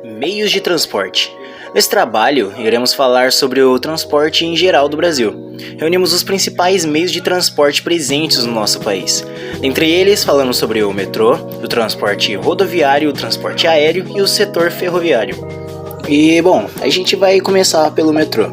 Meios de transporte. Nesse trabalho, iremos falar sobre o transporte em geral do Brasil. Reunimos os principais meios de transporte presentes no nosso país. Entre eles, falamos sobre o metrô, o transporte rodoviário, o transporte aéreo e o setor ferroviário. E, bom, a gente vai começar pelo metrô.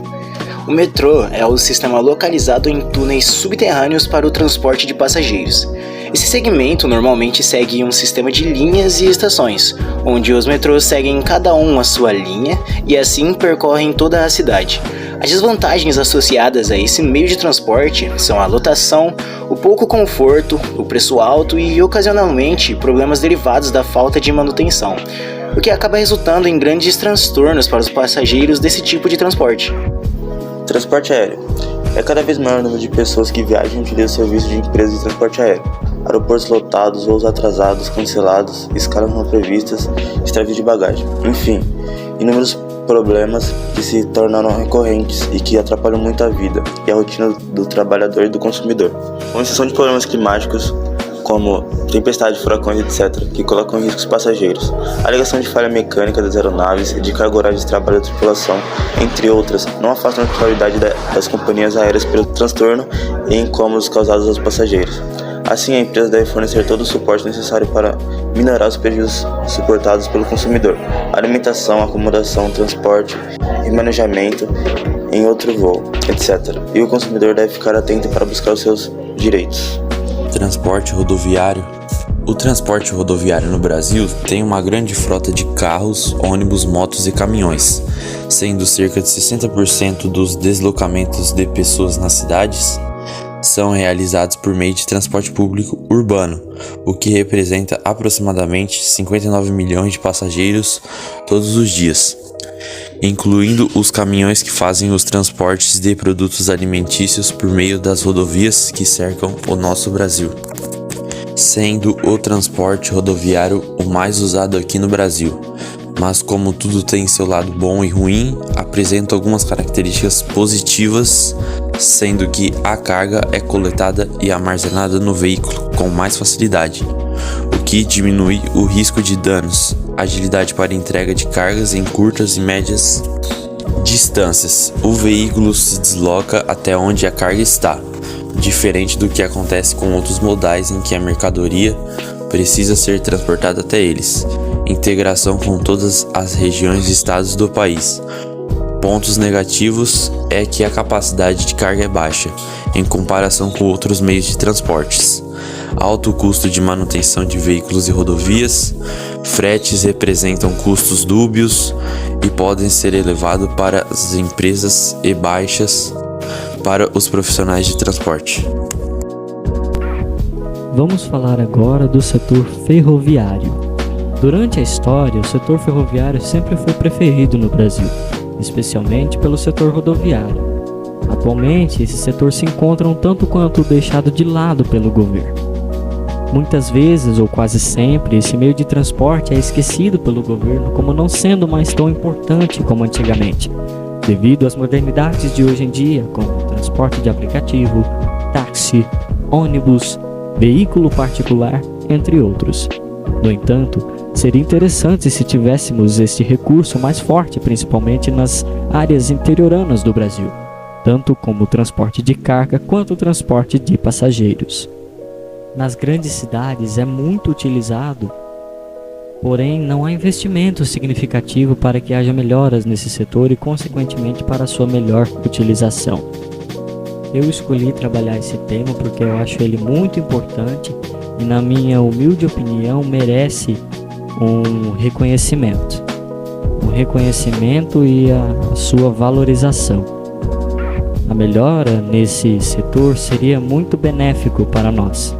O metrô é o sistema localizado em túneis subterrâneos para o transporte de passageiros. Esse segmento normalmente segue um sistema de linhas e estações, onde os metrôs seguem cada um a sua linha e assim percorrem toda a cidade. As desvantagens associadas a esse meio de transporte são a lotação, o pouco conforto, o preço alto e, ocasionalmente, problemas derivados da falta de manutenção, o que acaba resultando em grandes transtornos para os passageiros desse tipo de transporte. Transporte aéreo. É cada vez maior o número de pessoas que viajam e utilizam o serviço de empresas de transporte aéreo. Aeroportos lotados, voos atrasados, cancelados, escalas não previstas, extravio de bagagem. Enfim, inúmeros problemas que se tornaram recorrentes e que atrapalham muito a vida e a rotina do trabalhador e do consumidor. Com exceção de problemas climáticos, como tempestade, furacões, etc., que colocam em risco os passageiros, a alegação de falha mecânica das aeronaves e de carga horária de trabalho da tripulação, entre outras, não afastam a responsabilidade das companhias aéreas pelo transtorno e incômodos causados aos passageiros. Assim, a empresa deve fornecer todo o suporte necessário para minorar os prejuízos suportados pelo consumidor: alimentação, acomodação, transporte, remanejamento em outro voo, etc. E o consumidor deve ficar atento para buscar os seus direitos. Transporte rodoviário. O transporte rodoviário no Brasil tem uma grande frota de carros, ônibus, motos e caminhões, sendo cerca de 60% dos deslocamentos de pessoas nas cidades são realizados por meio de transporte público urbano, o que representa aproximadamente 59 milhões de passageiros todos os dias, incluindo os caminhões que fazem os transportes de produtos alimentícios por meio das rodovias que cercam o nosso Brasil, sendo o transporte rodoviário o mais usado aqui no Brasil. Mas como tudo tem seu lado bom e ruim, apresenta algumas características positivas, sendo que a carga é coletada e armazenada no veículo com mais facilidade, o que diminui o risco de danos, agilidade para entrega de cargas em curtas e médias distâncias. O veículo se desloca até onde a carga está, diferente do que acontece com outros modais em que a mercadoria precisa ser transportada até eles. Integração com todas as regiões e estados do país. Pontos negativos é que a capacidade de carga é baixa, em comparação com outros meios de transportes. Alto custo de manutenção de veículos e rodovias. Fretes representam custos dúbios e podem ser elevados para as empresas e baixas para os profissionais de transporte. Vamos falar agora do setor ferroviário. Durante a história, o setor ferroviário sempre foi preferido no Brasil, especialmente pelo setor rodoviário. Atualmente, esse setor se encontra um tanto quanto deixado de lado pelo governo. Muitas vezes, ou quase sempre, esse meio de transporte é esquecido pelo governo como não sendo mais tão importante como antigamente, devido às modernidades de hoje em dia, como transporte de aplicativo, táxi, ônibus, veículo particular, entre outros. No entanto, seria interessante se tivéssemos este recurso mais forte, principalmente nas áreas interioranas do Brasil, tanto como o transporte de carga quanto o transporte de passageiros. Nas grandes cidades é muito utilizado, porém não há investimento significativo para que haja melhoras nesse setor e, consequentemente, para a sua melhor utilização. Eu escolhi trabalhar esse tema porque eu acho ele muito importante e, na minha humilde opinião, merece um reconhecimento e a sua valorização. A melhora nesse setor seria muito benéfico para nós.